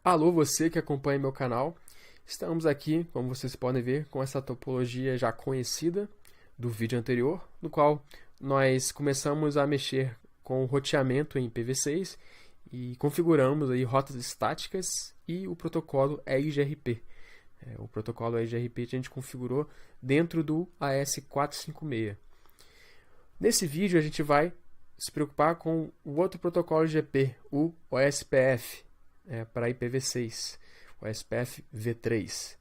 Alô, você que acompanha meu canal. Estamos aqui, como vocês podem ver, com essa topologia já conhecida do vídeo anterior, no qual nós começamos a mexer com o roteamento em IPv6 e configuramos aí rotas estáticas e o protocolo EIGRP. O protocolo EIGRP a gente configurou dentro do AS456. Nesse vídeo a gente vai se preocupar com o outro protocolo IGP, o OSPF, para IPv6, o OSPF v3.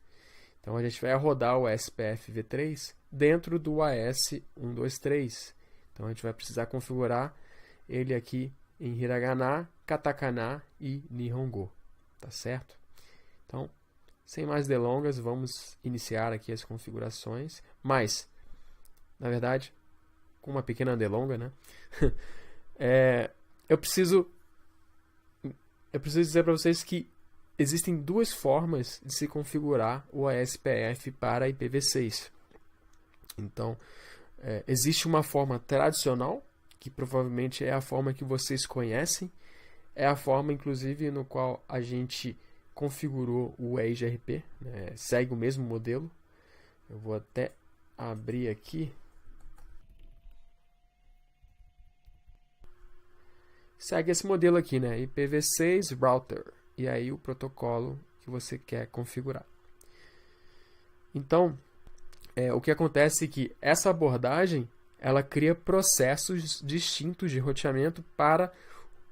Então a gente vai rodar o OSPF v3 dentro do AS123. Então a gente vai precisar configurar ele aqui em Hiragana, Katakana e Nihongo, tá certo? Então, sem mais delongas, vamos iniciar aqui as configurações, mas, na verdade, com uma pequena delonga, né? Eu preciso dizer para vocês que existem duas formas de se configurar o ASPF para IPv6. Então, existe uma forma tradicional, que provavelmente é a forma que vocês conhecem, é a forma, inclusive, no qual a gente configurou o EIGRP, né? Segue o mesmo modelo. Eu vou até abrir aqui. Segue esse modelo aqui, né? IPv6 Router. E aí o protocolo que você quer configurar. Então, o que acontece é que essa abordagem ela cria processos distintos de roteamento para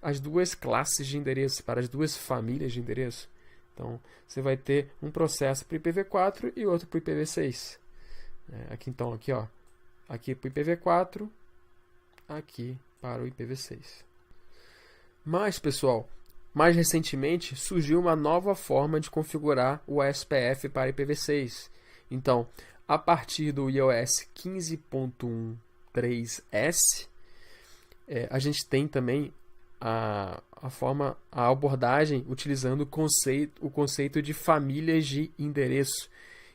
as duas classes de endereço, para as duas famílias de endereço. Então, você vai ter um processo para o IPv4 e outro para o IPv6. Aqui ó, aqui para o IPv4, aqui para o IPv6. Mas, pessoal, mais recentemente surgiu uma nova forma de configurar o ASPF para IPv6. Então, a partir do iOS 15.1.3s, a gente tem também a abordagem utilizando o conceito de famílias de endereço,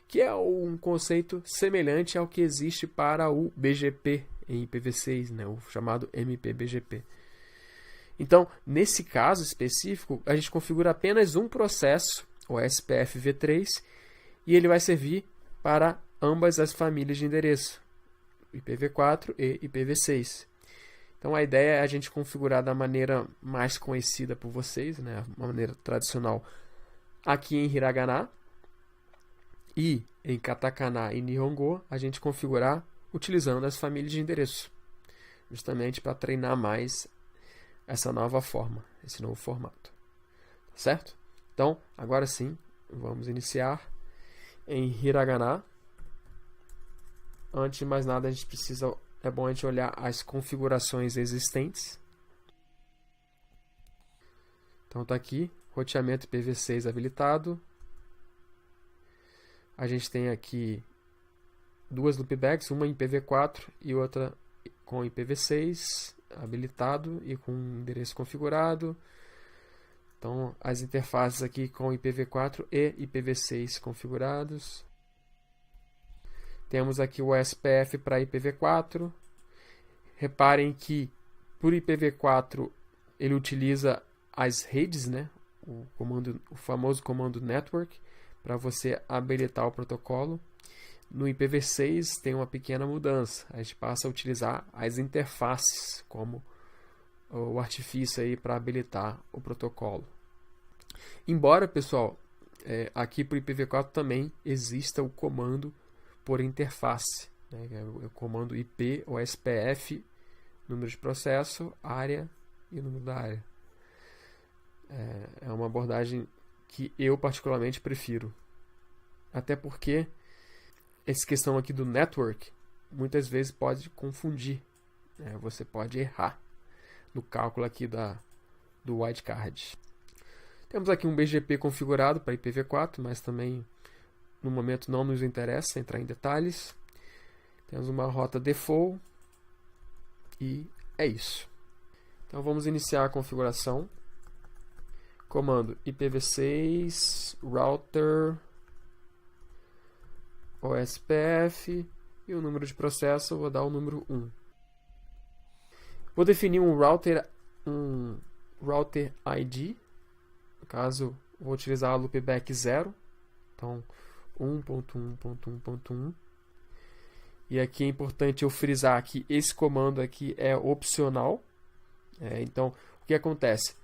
que é um conceito semelhante ao que existe para o BGP em IPv6, né, o chamado MPBGP. Então, nesse caso específico, a gente configura apenas um processo, o ASPF v3, e ele vai servir para ambas as famílias de endereço, IPv4 e IPv6. Então, a ideia é a gente configurar da maneira mais conhecida por vocês, né, uma maneira tradicional, aqui em Hiragana, e em Katakana e Nihongo, a gente configurar utilizando as famílias de endereço, justamente para treinar mais essa nova forma, esse novo formato, certo? Então, agora sim, vamos iniciar em Hiragana. Antes de mais nada, é bom a gente olhar as configurações existentes. Então, está aqui, roteamento IPv6 habilitado. A gente tem aqui duas loopbacks, uma em IPv4 e outra com IPv6 habilitado e com endereço configurado. Então, as interfaces aqui com IPv4 e IPv6 configurados. Temos aqui o OSPF para IPv4. Reparem que por IPv4 ele utiliza as redes, né? O famoso comando network, para você habilitar o protocolo. No IPv6 tem uma pequena mudança. A gente passa a utilizar as interfaces como o artifício aí para habilitar o protocolo. Embora, pessoal, aqui para o IPv4 também exista o comando por interface, né? O comando IP ou SPF, número de processo, área e número da área. É uma abordagem que eu particularmente prefiro. Até porque essa questão aqui do network muitas vezes pode confundir, né? Você pode errar no cálculo aqui do wildcard. Temos aqui um BGP configurado para IPv4, mas também no momento não nos interessa entrar em detalhes. Temos uma rota default e é isso. Então vamos iniciar a configuração. Comando IPv6 router OSPF e o número de processo eu vou dar o número 1. Vou definir um router ID, no caso vou utilizar o loopback 0. Então, 1.1.1.1. E aqui é importante eu frisar que esse comando aqui é opcional. Então, o que acontece?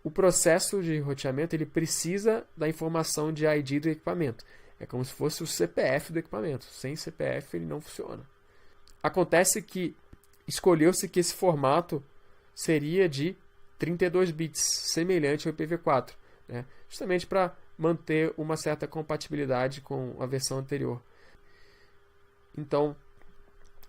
O processo de roteamento ele precisa da informação de ID do equipamento. É como se fosse o CPF do equipamento. Sem CPF ele não funciona. Acontece que escolheu-se que esse formato seria de 32 bits, semelhante ao IPv4, né? Justamente para manter uma certa compatibilidade com a versão anterior. Então,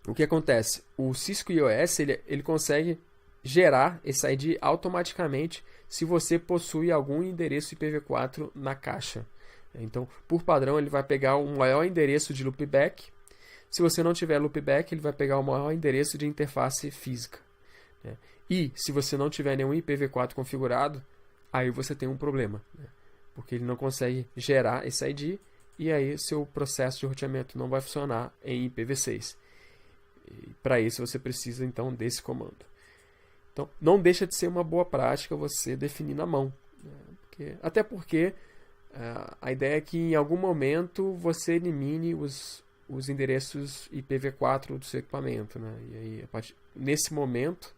o que acontece? O Cisco IOS ele consegue gerar esse ID automaticamente se você possui algum endereço IPv4 na caixa. Então, por padrão, ele vai pegar o maior endereço de loopback. Se você não tiver loopback, ele vai pegar o maior endereço de interface física. E, se você não tiver nenhum IPv4 configurado, aí você tem um problema, porque ele não consegue gerar esse ID e aí seu processo de roteamento não vai funcionar em IPv6. Para isso, você precisa, então, desse comando. Então, não deixa de ser uma boa prática você definir na mão. Até porque a ideia é que em algum momento você elimine os endereços IPv4 do seu equipamento, né? E aí, nesse momento,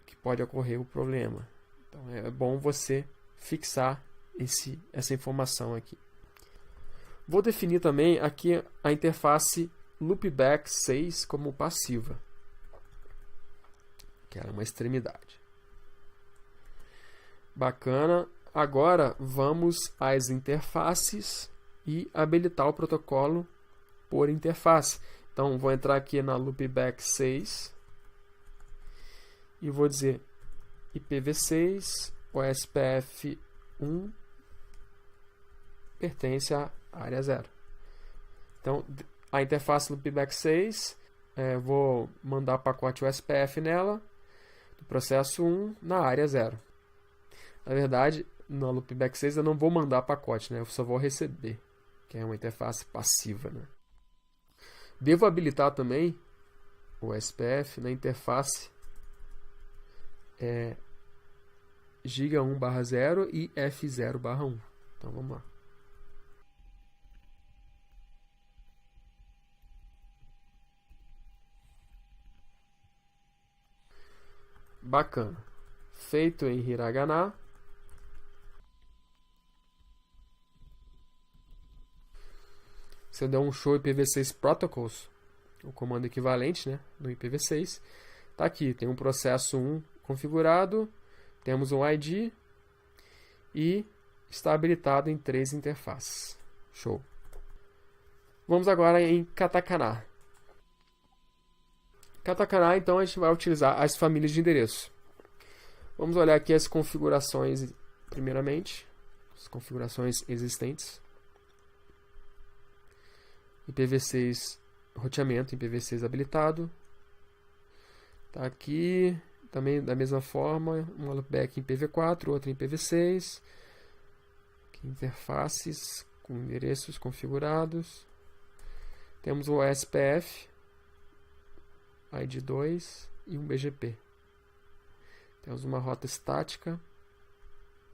que pode ocorrer o problema. Então, é bom você fixar essa informação aqui. Vou definir também aqui a interface loopback 6 como passiva, que é uma extremidade. Bacana. Agora vamos às interfaces e habilitar o protocolo por interface. Então vou entrar aqui na loopback 6 e vou dizer IPv6 OSPF 1 pertence à área 0. Então a interface loopback 6, vou mandar pacote OSPF nela, do processo 1 na área 0. Na verdade, no loopback 6 eu não vou mandar pacote, né? Eu só vou receber, que é uma interface passiva, né? Devo habilitar também o OSPF na interface giga1/0 e f0/1. Então vamos lá. Bacana. Feito em hiragana. Você deu um show IPv6 protocols, o comando equivalente, né, no IPv6. Tá aqui, tem um processo 1 configurado, temos um ID e está habilitado em 3 interfaces. Show. Vamos agora em katakana. Katakana, então, a gente vai utilizar as famílias de endereço. Vamos olhar aqui as configurações, primeiramente, as configurações existentes. IPv6 roteamento, IPv6 habilitado. Tá aqui também da mesma forma, um loopback em IPv4, outro em IPv6. Aqui, interfaces com endereços configurados. Temos o OSPF, ID2 e um BGP. Temos uma rota estática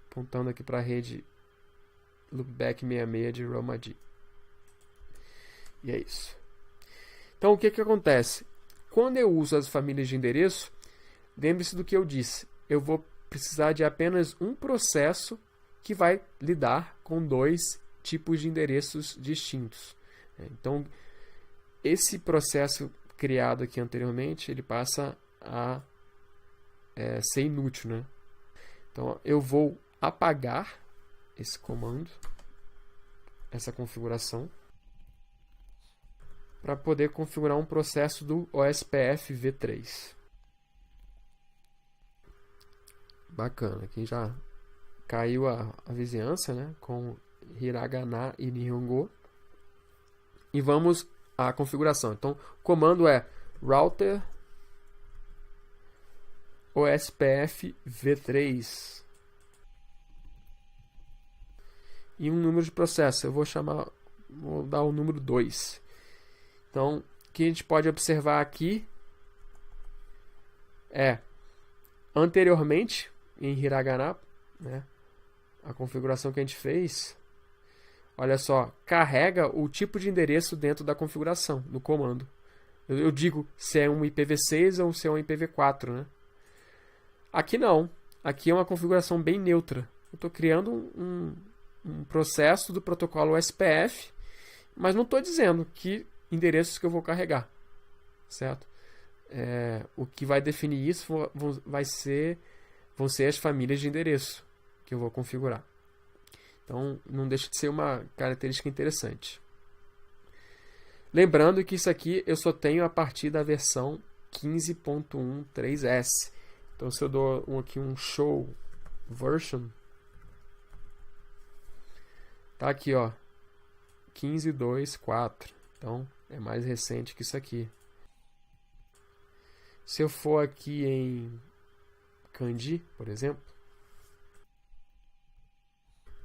apontando aqui para a rede loopback 66 de Romaji. E é isso. Então, o que acontece? Quando eu uso as famílias de endereço, lembre-se do que eu disse. Eu vou precisar de apenas um processo que vai lidar com 2 tipos de endereços distintos. Então, esse processo criado aqui anteriormente, ele passa a ser inútil, né? Então, eu vou apagar esse comando, essa configuração, para poder configurar um processo do OSPF v3. Bacana, aqui já caiu a vizinhança, né, com hiragana e nihongo. E vamos à configuração. Então, o comando é router OSPF v3 e um número de processo. Eu vou dar o número 2. Então, o que a gente pode observar aqui anteriormente, em hiragana, né, a configuração que a gente fez, olha só, carrega o tipo de endereço dentro da configuração, no comando. Eu digo se é um IPv6 ou se é um IPv4, né? Aqui não. Aqui é uma configuração bem neutra. Eu estou criando um processo do protocolo SPF, mas não estou dizendo que endereços que eu vou carregar, certo? O que vai definir isso vão ser as famílias de endereço que eu vou configurar. Então, não deixa de ser uma característica interessante. Lembrando que isso aqui eu só tenho a partir da versão 15.13s. Então, se eu dou aqui um show version, tá aqui, ó, 15.2.4. Então, é mais recente que isso aqui. Se eu for aqui em Kandi, por exemplo,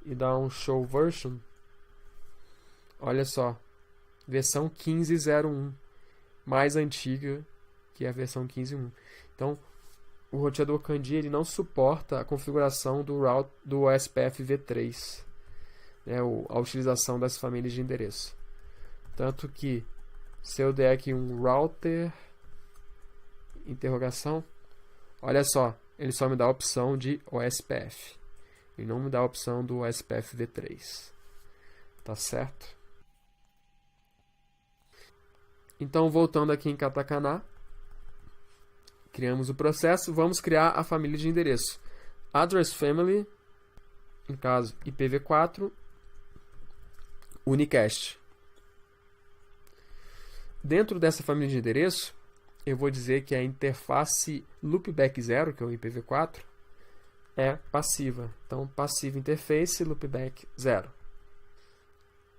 e dar um show version, olha só, versão 15.01, mais antiga que a versão 15.1. Então, o roteador Kandi ele não suporta a configuração do SPF v3, né, a utilização das famílias de endereço. Tanto que, se eu der aqui um router interrogação, olha só, ele só me dá a opção de OSPF. Ele não me dá a opção do OSPF v3. Tá certo? Então, voltando aqui em Katakana, criamos o processo, vamos criar a família de endereço. Address Family, no caso IPv4, unicast. Dentro dessa família de endereço, eu vou dizer que a interface loopback 0, que é o IPv4, é passiva. Então, passiva interface loopback 0.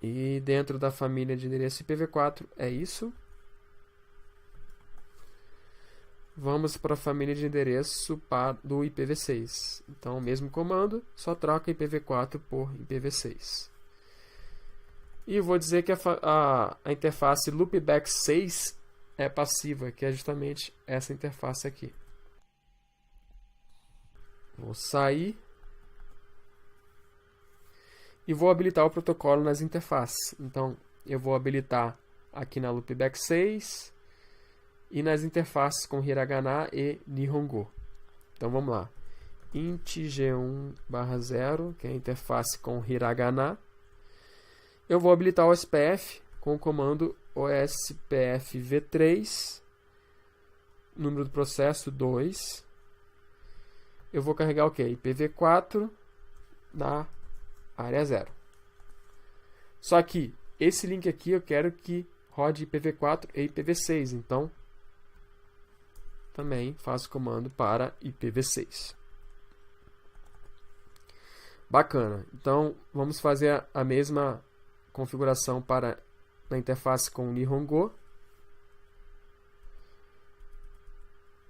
E dentro da família de endereço IPv4 é isso. Vamos para a família de endereço do IPv6. Então, o mesmo comando, só troca IPv4 por IPv6. E vou dizer que a interface loopback 6 é passiva, que é justamente essa interface aqui. Vou sair e vou habilitar o protocolo nas interfaces. Então, eu vou habilitar aqui na loopback 6 e nas interfaces com hiragana e nihongo. Então, vamos lá. int g1/0, que é a interface com hiragana. Eu vou habilitar o SPF com o comando OSPF v3, número do processo 2. Eu vou carregar o que? IPv4 na área 0. Só que esse link aqui eu quero que rode IPv4 e IPv6. Então, também faço comando para IPv6. Bacana. Então, vamos fazer a mesma configuração para na interface com Nihongo.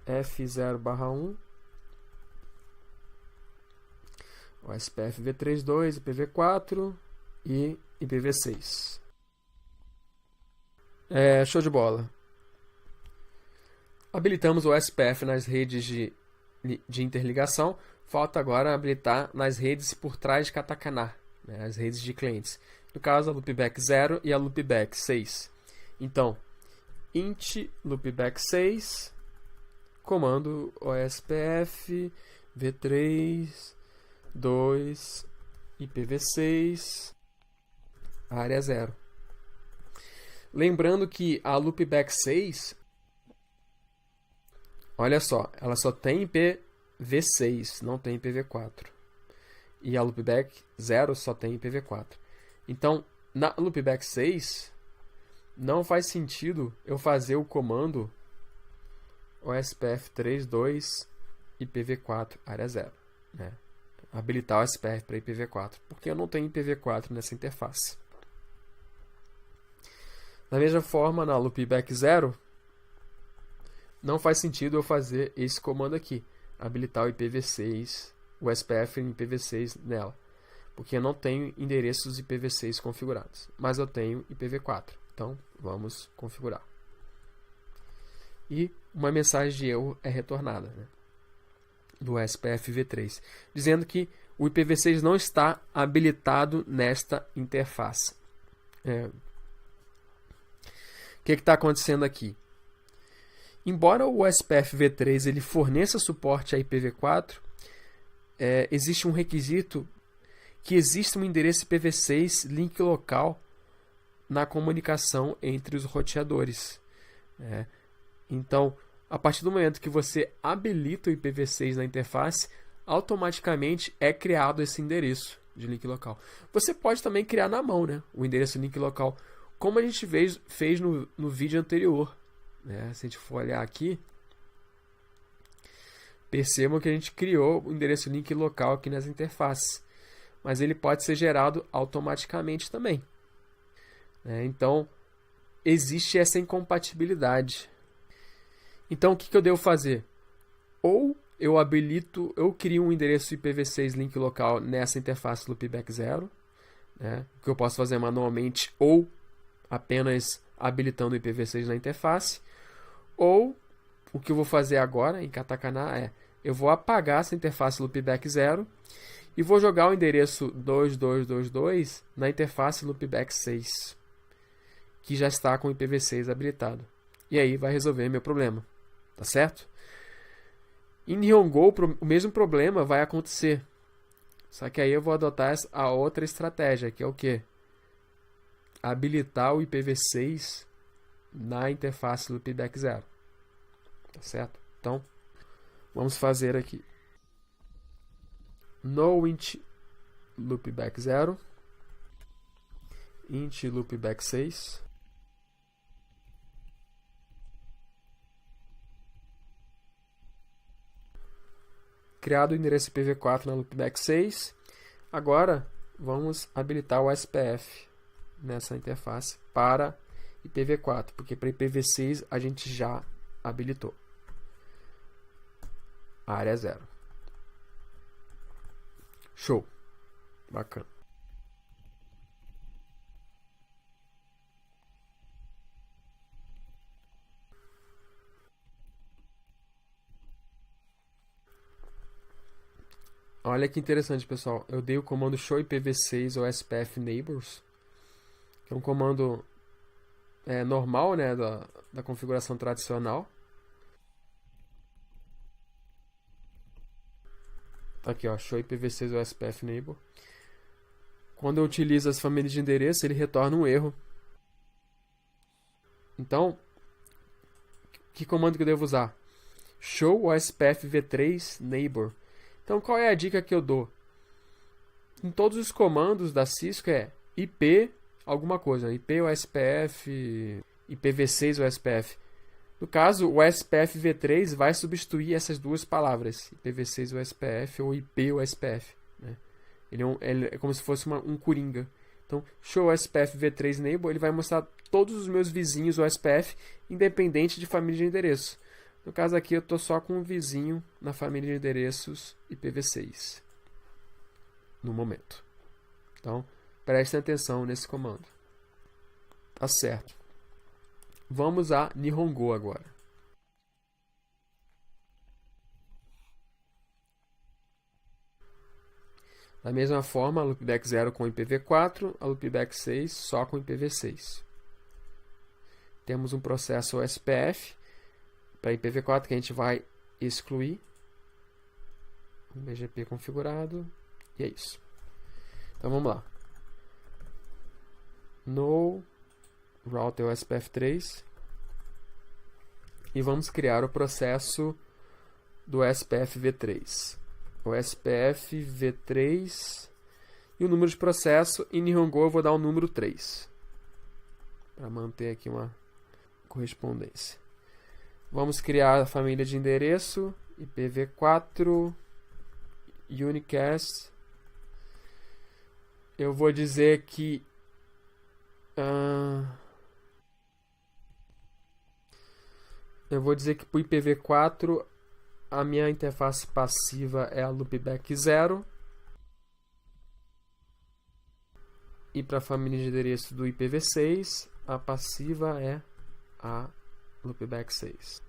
F0/1. O SPF v3.2, IPv4 e IPv6. Show de bola. Habilitamos o SPF nas redes de interligação. Falta agora habilitar nas redes por trás de katakana, né, as redes de clientes. No caso, a loopback 0 e a loopback 6. Então, int loopback 6, comando OSPF v3 2 IPv6 área 0. Lembrando que a loopback 6, olha só, ela só tem IPv6, não tem IPv4. E a loopback 0 só tem IPv4. Então, na loopback 6, não faz sentido eu fazer o comando OSPF32 IPv4 área 0, né? Habilitar o SPF para IPv4, porque eu não tenho IPv4 nessa interface. Da mesma forma, na loopback 0, não faz sentido eu fazer esse comando aqui, habilitar o IPv6, o SPF em IPv6 nela, porque eu não tenho endereços IPv6 configurados, mas eu tenho IPv4, então vamos configurar. E uma mensagem de erro é retornada, né? do SPF v3, dizendo que o IPv6 não está habilitado nesta interface. O que está acontecendo aqui? Embora o SPF v3 ele forneça suporte a IPv4, existe um requisito que exista um endereço IPv6 link local na comunicação entre os roteadores. Então, a partir do momento que você habilita o IPv6 na interface, automaticamente é criado esse endereço de link local. Você pode também criar na mão, né, o endereço link local, como a gente fez no vídeo anterior. Se a gente for olhar aqui, percebam que a gente criou o endereço link local aqui nas interfaces, mas ele pode ser gerado automaticamente também. Então, existe essa incompatibilidade. Então, o que eu devo fazer? Ou eu crio um endereço IPv6 link local nessa interface Loopback 0, que eu posso fazer manualmente ou apenas habilitando o IPv6 na interface. Ou, o que eu vou fazer agora em katakana eu vou apagar essa interface Loopback 0 e vou jogar o endereço 2222 na interface Loopback 6, que já está com o IPv6 habilitado. E aí vai resolver meu problema. Tá certo? Em Nihongo, o mesmo problema vai acontecer. Só que aí eu vou adotar a outra estratégia, que é o quê? Habilitar o IPv6 na interface Loopback 0. Tá certo? Então, vamos fazer aqui. No int Loopback 0, int Loopback 6. Criado o endereço IPv4 na Loopback 6. Agora, vamos habilitar o SPF nessa interface para IPv4, porque para IPv6 a gente já habilitou. Área 0. Show. Bacana. Olha que interessante, pessoal. Eu dei o comando show IPv6 ou SPF neighbors, que é um comando normal, né, da configuração tradicional. Tá aqui, ó, show IPv6 ou SPF neighbor. Quando eu utilizo as famílias de endereço, ele retorna um erro. Então, que comando que eu devo usar? Show ou SPF v3 neighbor. Então, qual é a dica que eu dou? Em todos os comandos da Cisco IP alguma coisa, IP ou SPF, IPv6 ou SPF. No caso, o SPF v3 vai substituir essas duas palavras, IPv6 ou SPF ou IP ou SPF. Ele é como se fosse um coringa. Então, show SPF v3 enable, ele vai mostrar todos os meus vizinhos o SPF, independente de família de endereço. No caso aqui, eu estou só com um vizinho na família de endereços IPv6 no momento. Então, prestem atenção nesse comando. Tá certo. Vamos a Nihongo agora. Da mesma forma, a Loopback 0 com IPv4, a Loopback 6 só com IPv6. Temos um processo SPF para IPv4 que a gente vai excluir. BGP configurado. E é isso. Então vamos lá. No router SPF3. E vamos criar o processo do SPF v3. O SPF v3 e o número de processo. Em Nihongo eu vou dar o número 3. Para manter aqui uma correspondência. Vamos criar a família de endereço, IPv4, unicast. Eu vou dizer que para o IPv4 a minha interface passiva é a Loopback 0. E para a família de endereço do IPv6, a passiva é a Loopback 6.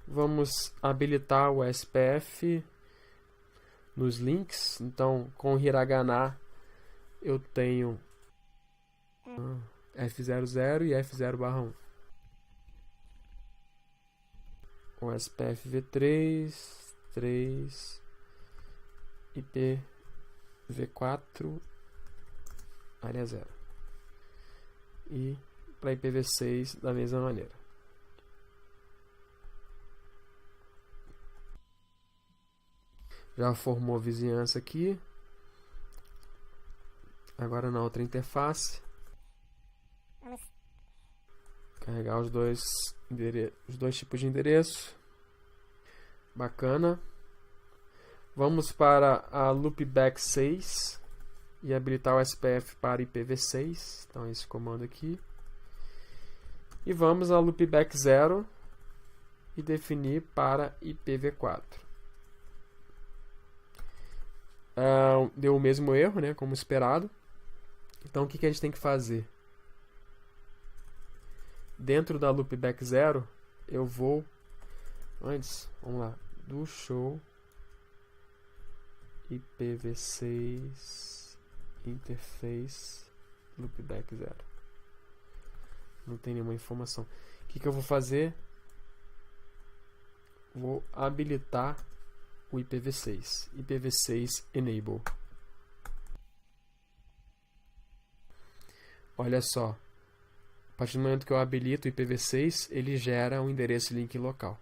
Vamos habilitar o SPF nos links. Então, com o hiragana eu tenho F00 e F0/1. O SPF V3, 3, IPv4, área 0. E para IPv6 da mesma maneira. Já formou vizinhança aqui. Agora na outra interface. Carregar os dois tipos de endereço. Bacana. Vamos para a loopback 6 e habilitar o SPF para IPv6. Então esse comando aqui. E vamos a loopback 0 e definir para IPv4. Deu o mesmo erro, né, como esperado. Então o que a gente tem que fazer? Dentro da loopback 0, eu vou antes, vamos lá, do show IPv6 interface loopback 0. Não tem nenhuma informação. O que eu vou fazer? Vou habilitar o IPv6. IPv6 enable. Olha só. A partir do momento que eu habilito o IPv6, ele gera um endereço link local.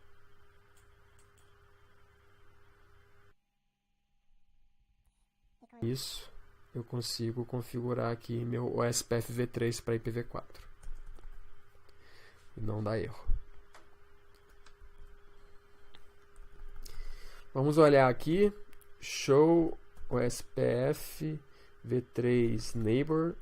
Isso, eu consigo configurar aqui meu OSPF v3 para IPv4. E não dá erro. Vamos olhar aqui. Show OSPF v3 neighbor.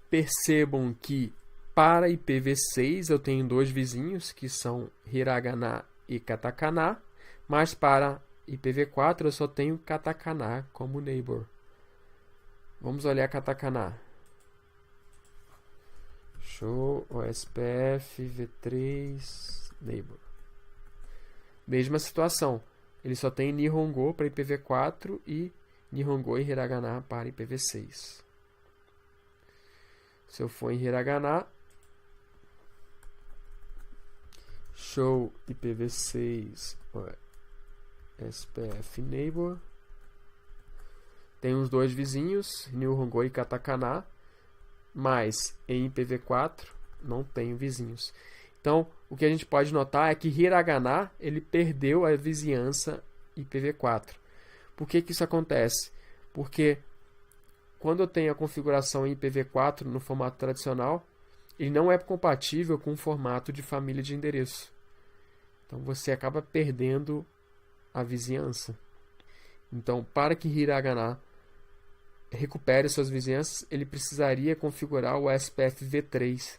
Percebam que para IPv6 eu tenho dois vizinhos que são hiragana e katakana, mas para IPv4 eu só tenho katakana como neighbor. Vamos olhar katakana. Show OSPF v3 neighbor. Mesma situação. Ele só tem Nihongo para IPv4 e Nihongo e hiragana para IPv6. Se eu for em hiragana, show IPv6 SPF neighbor. Tem os dois vizinhos, Nihongo e katakana, mas em IPv4 não tem vizinhos. Então, o que a gente pode notar é que hiragana ele perdeu a vizinhança IPv4. Por que isso acontece? Porque quando eu tenho a configuração em IPv4 no formato tradicional, ele não é compatível com o formato de família de endereço. Então você acaba perdendo a vizinhança. Então, para que hiragana recupere suas vizinhanças, ele precisaria configurar o SPF v3,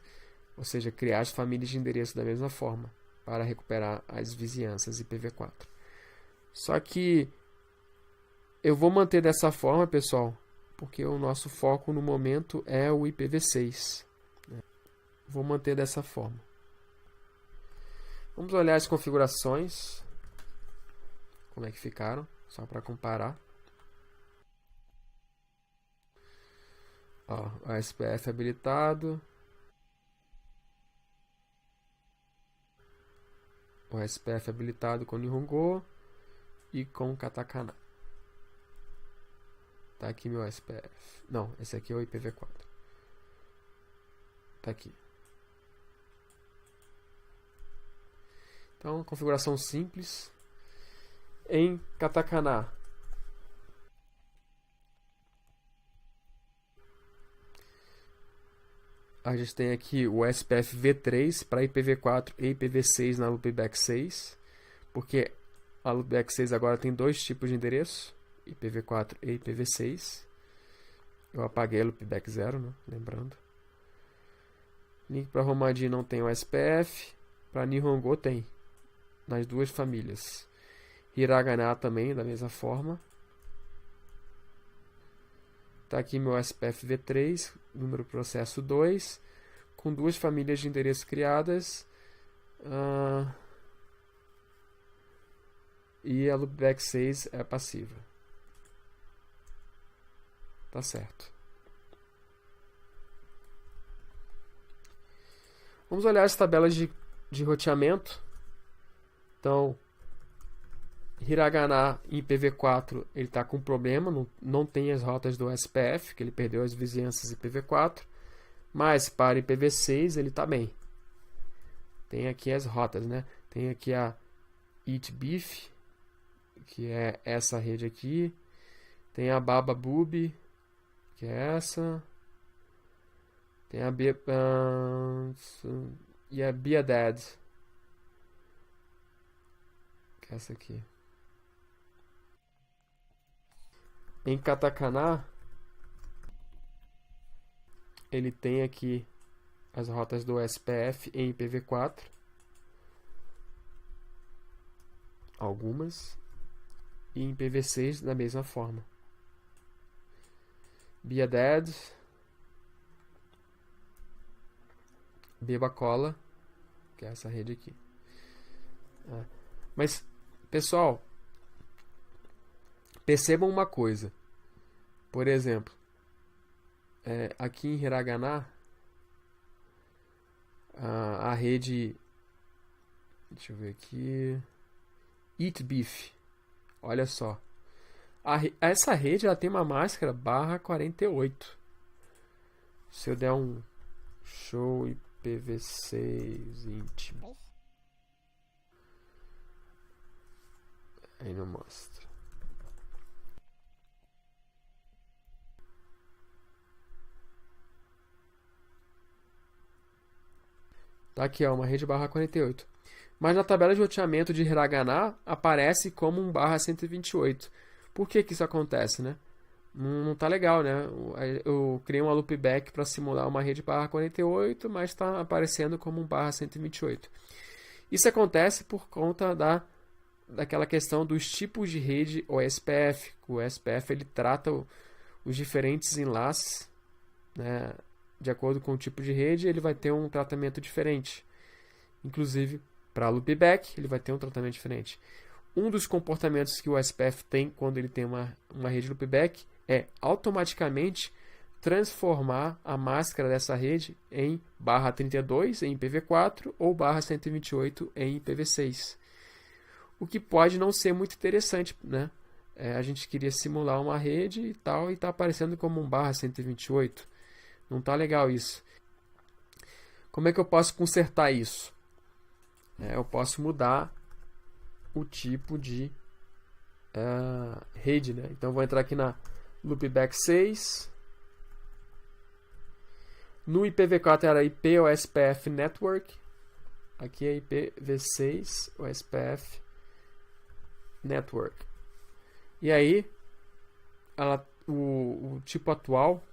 ou seja, criar as famílias de endereço da mesma forma, para recuperar as vizinhanças IPv4. Só que eu vou manter dessa forma, pessoal, porque o nosso foco no momento é o IPv6. Vou manter dessa forma. Vamos olhar as configurações. Como é que ficaram, só para comparar. Ó, o SPF habilitado. O SPF habilitado com Nihongo e com katakana. Tá aqui meu SPF. Não, esse aqui é o IPv4. Tá aqui. Então, configuração simples. Em katakana, a gente tem aqui o SPF v3 para IPv4 e IPv6 na loopback 6, porque a loopback 6 agora tem dois tipos de endereço, IPv4 e IPv6. Eu apaguei a loopback 0, né? Lembrando. Link para Romaji não tem o SPF, para Nihongo tem, nas duas famílias. Hiragana também, da mesma forma. Está aqui meu SPF v3, número processo 2, com duas famílias de endereço criadas E a loopback 6 é passiva. Tá certo. Vamos olhar as tabelas de roteamento. Então, Hiragana em IPv4 ele está com problema, não tem as rotas do SPF, que ele perdeu as vizinhanças IPv4, mas para IPv6 ele está bem. Tem aqui as rotas, né? Tem aqui a Eat Beef, que é essa rede aqui. Tem a Baba Boob, que é essa. Tem a e a Be a Dad, que é essa aqui. Em katakana, ele tem aqui as rotas do SPF em IPv4. Algumas. E em IPv6 da mesma forma. Be a Dad. Beba Cola, que é essa rede aqui. Mas, pessoal, percebam uma coisa. Por exemplo, aqui em Hiragana, a rede, deixa eu ver aqui, Eat Beef, olha só. Essa rede ela tem uma máscara /48. Se eu der um show IPv6 íntimo, aí não mostra. Tá aqui, ó, uma rede /48. Mas na tabela de roteamento de Hiragana aparece como um /128. Por que isso acontece, né? Não tá legal, né? Eu criei uma loopback para simular uma rede /48, mas está aparecendo como um /128. Isso acontece por conta daquela questão dos tipos de rede OSPF. O OSPF ele trata os diferentes enlaces, né? De acordo com o tipo de rede, ele vai ter um tratamento diferente. Inclusive, para loopback, ele vai ter um tratamento diferente. Um dos comportamentos que o SPF tem quando ele tem uma rede loopback é automaticamente transformar a máscara dessa rede em /32 em IPv4 ou /128 em IPv6. O que pode não ser muito interessante, né? A gente queria simular uma rede e tal, e está aparecendo como um /128. Não está legal isso. Como é que eu posso consertar isso? Eu posso mudar o tipo de rede, né? Então vou entrar aqui na loopback 6. No IPv4 era IP OSPF Network. Aqui é IPv6 OSPF Network. E aí, o tipo atual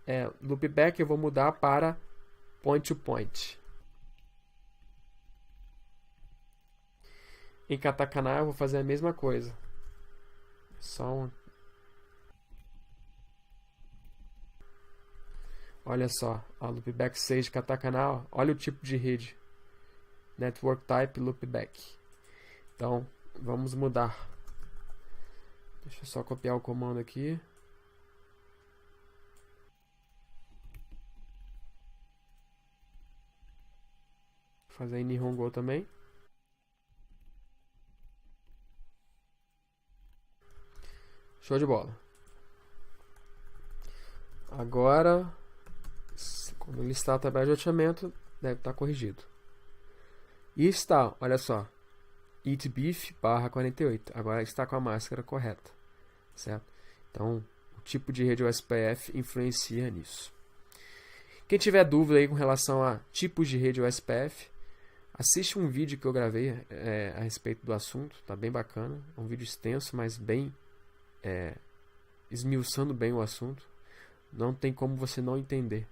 é loopback. Eu vou mudar para point-to-point. Em katakana eu vou fazer a mesma coisa. Olha só, a loopback 6 de katakana, olha o tipo de rede. Network type loopback. Então, vamos mudar. Deixa eu só copiar o comando aqui. Vou fazer em Nihongo também. Show de bola. Agora, como ele está a tabela de roteamento, deve estar corrigido. E está, olha só, Eat Beef /48. Agora está com a máscara correta, certo? Então, o tipo de rede OSPF influencia nisso. Quem tiver dúvida aí com relação a tipos de rede OSPF, assiste um vídeo que eu gravei a respeito do assunto, tá bem bacana. É um vídeo extenso, mas bem esmiuçando bem o assunto. Não tem como você não entender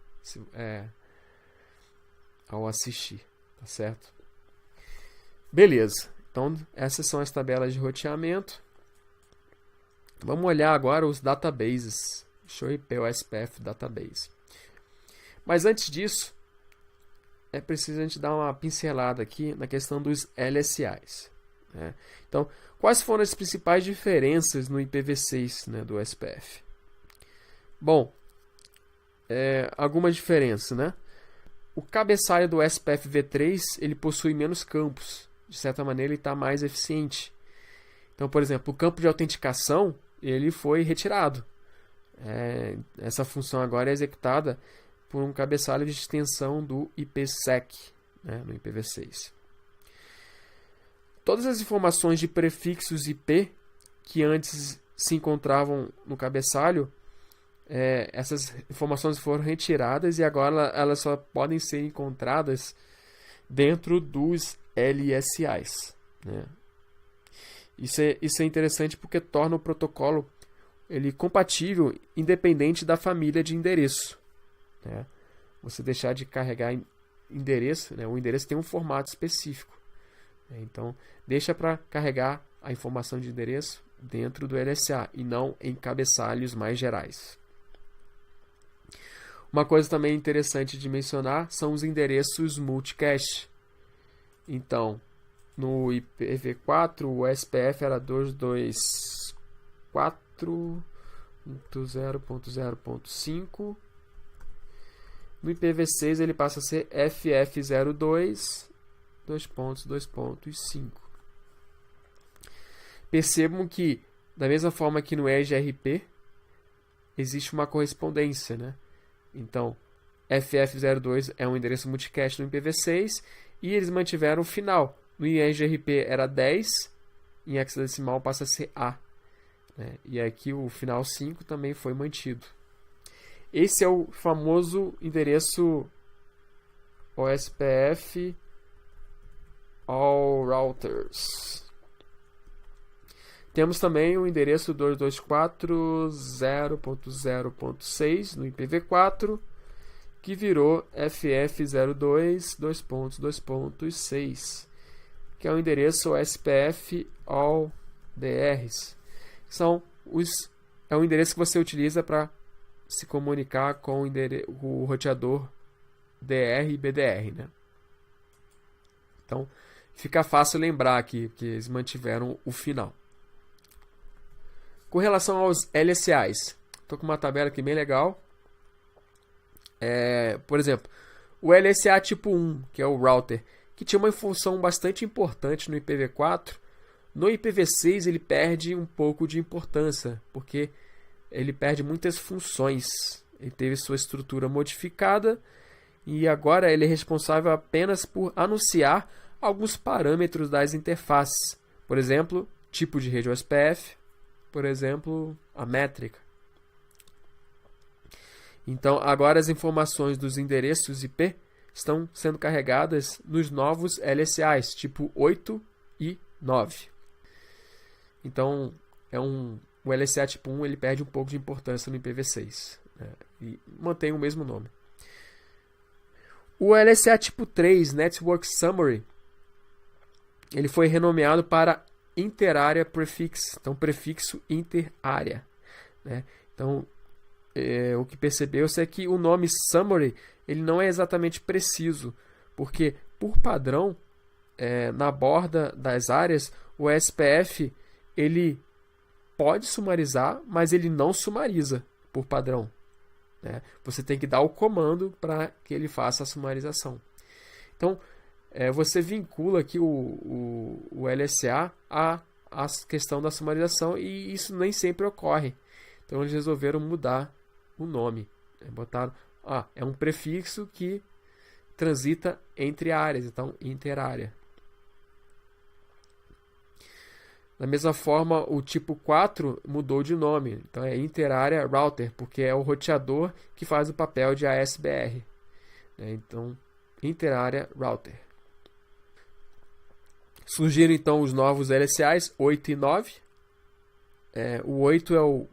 ao assistir, tá certo? Beleza, então essas são as tabelas de roteamento. Vamos olhar agora os databases. Show IP OSPF Database. Mas antes disso, é preciso a gente dar uma pincelada aqui na questão dos LSAs. Né? Então, quais foram as principais diferenças no IPv6, né, do SPF? Bom, algumas diferenças, né? O cabeçalho do SPF v3 ele possui menos campos. De certa maneira, ele está mais eficiente. Então, por exemplo, o campo de autenticação ele foi retirado. Essa função agora é executada por um cabeçalho de extensão do IPsec, né, no IPv6. Todas as informações de prefixos IP que antes se encontravam no cabeçalho, essas informações foram retiradas e agora elas só podem ser encontradas dentro dos LSAs. Né? Isso é interessante porque torna o protocolo ele compatível independente da família de endereço. Né? Você deixar de carregar endereço, né? O endereço tem um formato específico. Então, deixa para carregar a informação de endereço dentro do LSA e não em cabeçalhos mais gerais. Uma coisa também interessante de mencionar são os endereços multicache. Então, no IPv4, o SPF era 224.0.0.5. No IPv6 ele passa a ser FF02.2.5. Percebam que, da mesma forma que no EGRP, existe uma correspondência, né? Então, FF02 é um endereço multicache no IPv6 e eles mantiveram o final. No EGRP era 10, em hexadecimal passa a ser A. Né? E aqui o final 5 também foi mantido. Esse é o famoso endereço OSPF All Routers. Temos também o endereço 224.0.0.6 no IPv4, que virou FF02.2.6, que é o endereço OSPF All DRs. É um endereço que você utiliza para se comunicar com o roteador DR e BDR. Né? Então, fica fácil lembrar aqui que eles mantiveram o final. Com relação aos LSAs, estou com uma tabela aqui bem legal. Por exemplo, o LSA tipo 1, que é o router, que tinha uma função bastante importante no IPv4, no IPv6 ele perde um pouco de importância, porque ele perde muitas funções. Ele teve sua estrutura modificada e agora ele é responsável apenas por anunciar alguns parâmetros das interfaces. Por exemplo, tipo de rede OSPF, por exemplo, a métrica. Então, agora as informações dos endereços IP estão sendo carregadas nos novos LSAs, tipo 8 e 9. Então, o LSA tipo 1 ele perde um pouco de importância no IPv6, né? E mantém o mesmo nome. O LSA tipo 3, Network Summary, ele foi renomeado para Interarea Prefix, então prefixo interárea. Né? Então, o que percebeu-se é que o nome Summary ele não é exatamente preciso, porque, por padrão, na borda das áreas, o SPF ele pode sumarizar, mas ele não sumariza por padrão. Né? Você tem que dar o comando para que ele faça a sumarização. Então, você vincula aqui o LSA à questão da sumarização e isso nem sempre ocorre. Então, eles resolveram mudar o nome. Botaram, é um prefixo que transita entre áreas, então interárea. Da mesma forma, o tipo 4 mudou de nome. Então é Interarea Router, porque é o roteador que faz o papel de ASBR. Então, Interarea Router. Surgiram então os novos LSAs 8 e 9. O 8 é o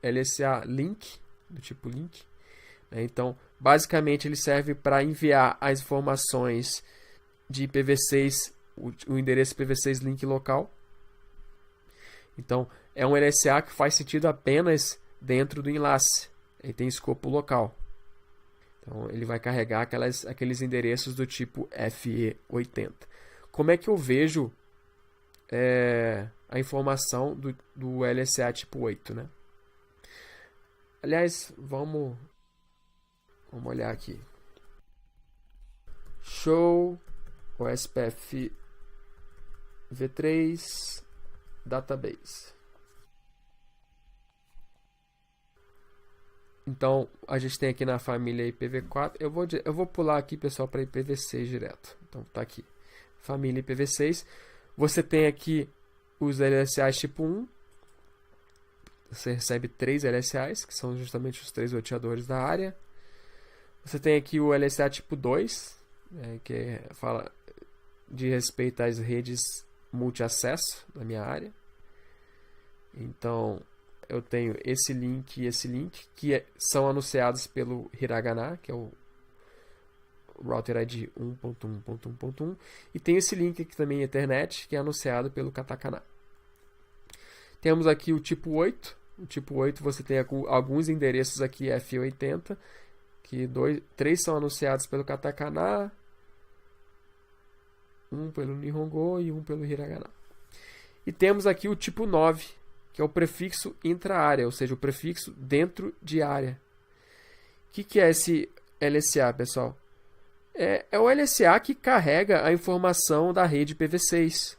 LSA Link, do tipo Link. Então, basicamente, ele serve para enviar as informações de IPv6, o endereço IPv6 link local. Então, é um LSA que faz sentido apenas dentro do enlace. Ele tem escopo local. Então, ele vai carregar aqueles endereços do tipo FE80. Como é que eu vejo a informação do LSA tipo 8, né? Aliás, vamos olhar aqui. Show OSPF V3 Database. Então, a gente tem aqui na família IPv4. Eu vou pular aqui, pessoal, para IPv6 direto. Então, tá aqui. Família IPv6. Você tem aqui os LSAs tipo 1. Você recebe 3 LSAs, que são justamente os 3 roteadores da área. Você tem aqui o LSA tipo 2, que fala de respeito às redes multi-acesso da minha área. Então, eu tenho esse link e esse link, que são anunciados pelo Hiragana, que é o Router ID 1.1.1.1, e tem esse link aqui também, Ethernet, que é anunciado pelo Katakana. Temos aqui o tipo 8. O tipo 8 você tem alguns endereços aqui F80, que 3 são anunciados pelo Katakana, um pelo Nihongo e um pelo Hiragana. E temos aqui o tipo 9, que é o prefixo intra-área, ou seja, o prefixo dentro de área. O que é esse LSA, pessoal? É o LSA que carrega a informação da rede IPv6.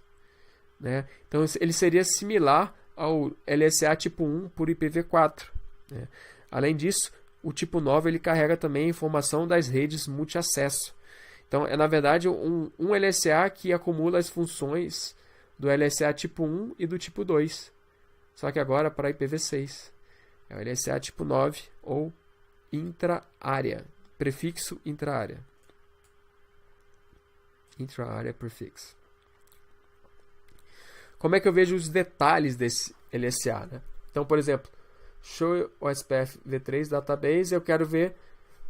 Né? Então, ele seria similar ao LSA tipo 1 por IPv4. Né? Além disso, o tipo 9 ele carrega também a informação das redes multi-acesso. Então, é na verdade um LSA que acumula as funções do LSA tipo 1 e do tipo 2. Só que agora para IPv6. É o LSA tipo 9 ou intra-área. Prefixo intra-área. Intra-área prefixo. Como é que eu vejo os detalhes desse LSA? Né? Então, por exemplo, show OSPF V3 Database, eu quero ver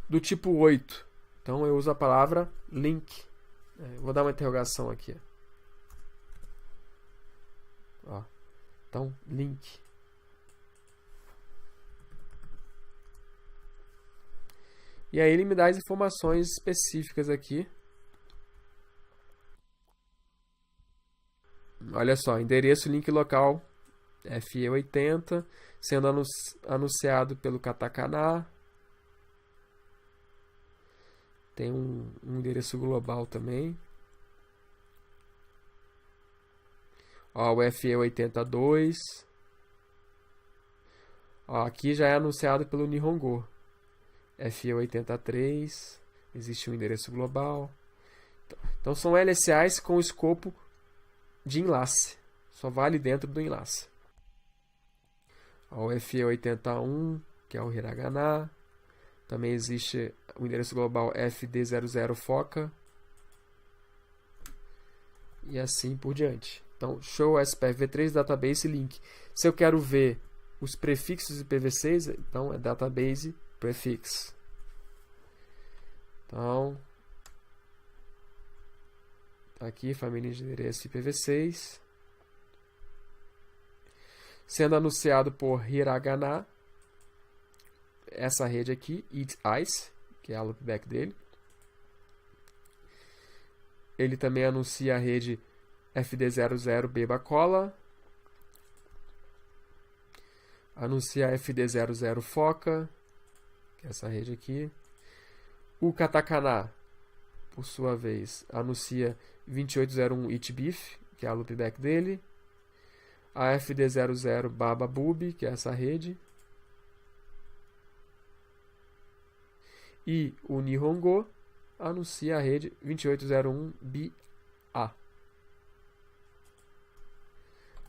do tipo 8. Então, eu uso a palavra link. Vou dar uma interrogação aqui. Ó. Então, link. E aí ele me dá as informações específicas aqui. Olha só, endereço link local FE80, sendo anunciado pelo Katakana. Tem um endereço global também. Ó, o FE82. Ó, aqui já é anunciado pelo Nihongo. FE83. Existe um endereço global. Então são LSAs com escopo de enlace. Só vale dentro do enlace. Ó, o FE81, que é o Hiragana. Também existe o endereço global FD00 Foca. E assim por diante. Então, show SPF V3 Database Link. Se eu quero ver os prefixos IPv6, então é Database Prefix. Então, tá aqui, família de endereço IPv6. Sendo anunciado por Hiragana. Essa rede aqui, Ice, que é a loopback dele. Ele também anuncia a rede FD00 Beba Cola. Anuncia a FD00 Foca, que é essa rede aqui. O Katakana, por sua vez, anuncia 2801 Itbeef, que é a loopback dele. A FD00 Baba Boob, que é essa rede. E o Nihongo anuncia a rede 2801BA. Tá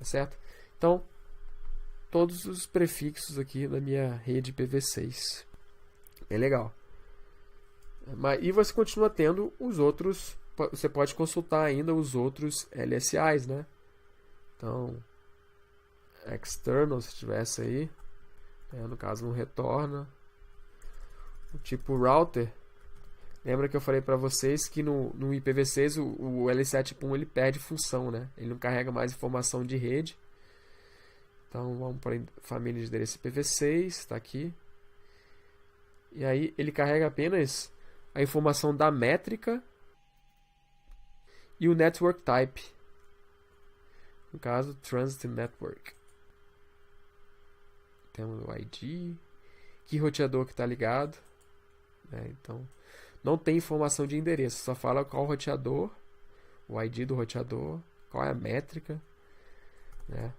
certo? Então, todos os prefixos aqui da minha rede IPv6. Bem legal. E você continua tendo os outros. Você pode consultar ainda os outros LSAs, né? Então, external, se tivesse aí. No caso, não retorna. O tipo router, lembra que eu falei para vocês que no IPv6 o LSA tipo 1 ele perde função, né? Ele não carrega mais informação de rede. Então vamos para a família de endereço IPv6, está aqui. E aí ele carrega apenas a informação da métrica e o network type. No caso, Transit Network. Temos o ID, que roteador que está ligado. Né? Então, não tem informação de endereço, só fala qual roteador, o ID do roteador, qual é a métrica. Né?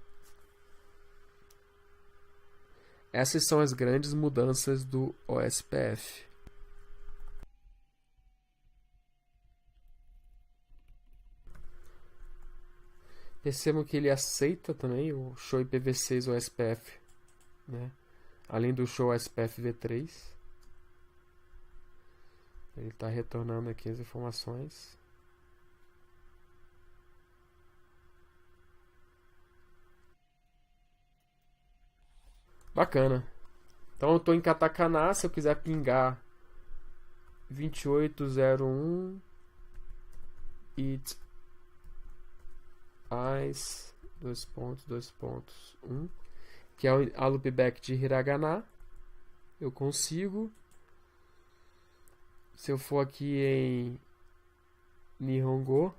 Essas são as grandes mudanças do OSPF. Percebam que ele aceita também o show IPv6 OSPF, né? Além do show OSPF v3. Ele está retornando aqui as informações. Bacana. Então eu estou em katakana. Se eu quiser pingar 2801 it eyes 2.2.1, que é a loopback de hiragana, eu consigo. Se eu for aqui em Nihongo,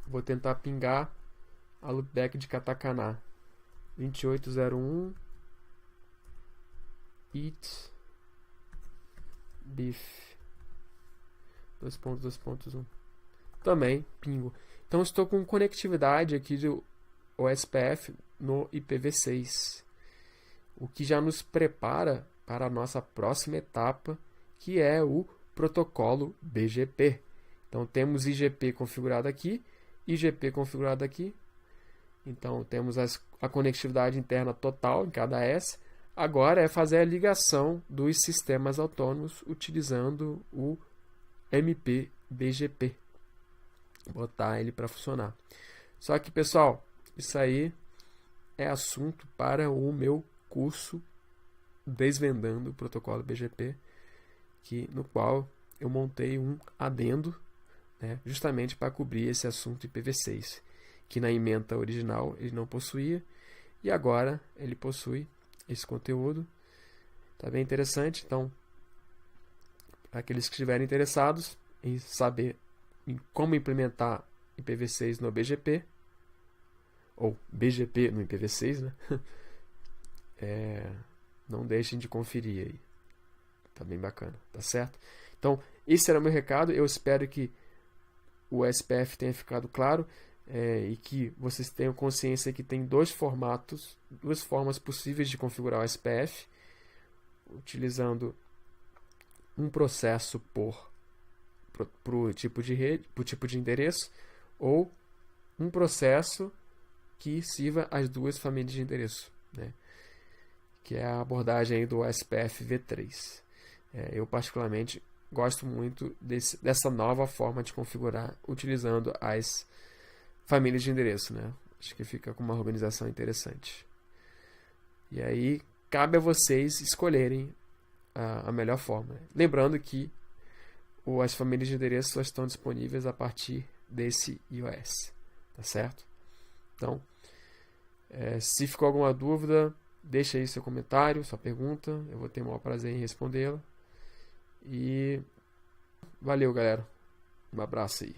vou tentar pingar a loopback de katakana. 2801 eat beef 2.2.1. Também pingo. Então estou com conectividade aqui do OSPF no IPv6, o que já nos prepara para a nossa próxima etapa, que é o protocolo BGP. Então temos IGP configurado aqui, IGP configurado aqui. Então temos a conectividade interna total em cada S. Agora é fazer a ligação dos sistemas autônomos utilizando o MPBGP. Botar ele para funcionar. Só que, pessoal, isso aí é assunto para o meu curso Desvendando o Protocolo BGP, no qual eu montei um adendo, né, justamente para cobrir esse assunto IPv6, que na ementa original ele não possuía, e agora ele possui esse conteúdo. Está bem interessante. Então, para aqueles que estiverem interessados em saber em como implementar IPv6 no BGP, ou BGP no IPv6, né? Não deixem de conferir aí. Tá bem bacana, tá certo? Então, esse era o meu recado. Eu espero que o SPF tenha ficado claro, e que vocês tenham consciência que tem duas formas possíveis de configurar o SPF, utilizando um processo por tipo de rede, por tipo de endereço, ou um processo que sirva as duas famílias de endereço, né? Que é a abordagem aí do SPF v3. Eu particularmente gosto muito dessa nova forma de configurar utilizando as famílias de endereço, né? Acho que fica com uma organização interessante. E aí cabe a vocês escolherem a melhor forma. Lembrando que as famílias de endereço só estão disponíveis a partir desse iOS, tá certo? Então, se ficou alguma dúvida, deixa aí seu comentário, sua pergunta, eu vou ter o maior prazer em respondê-la. E valeu, galera. Um abraço aí.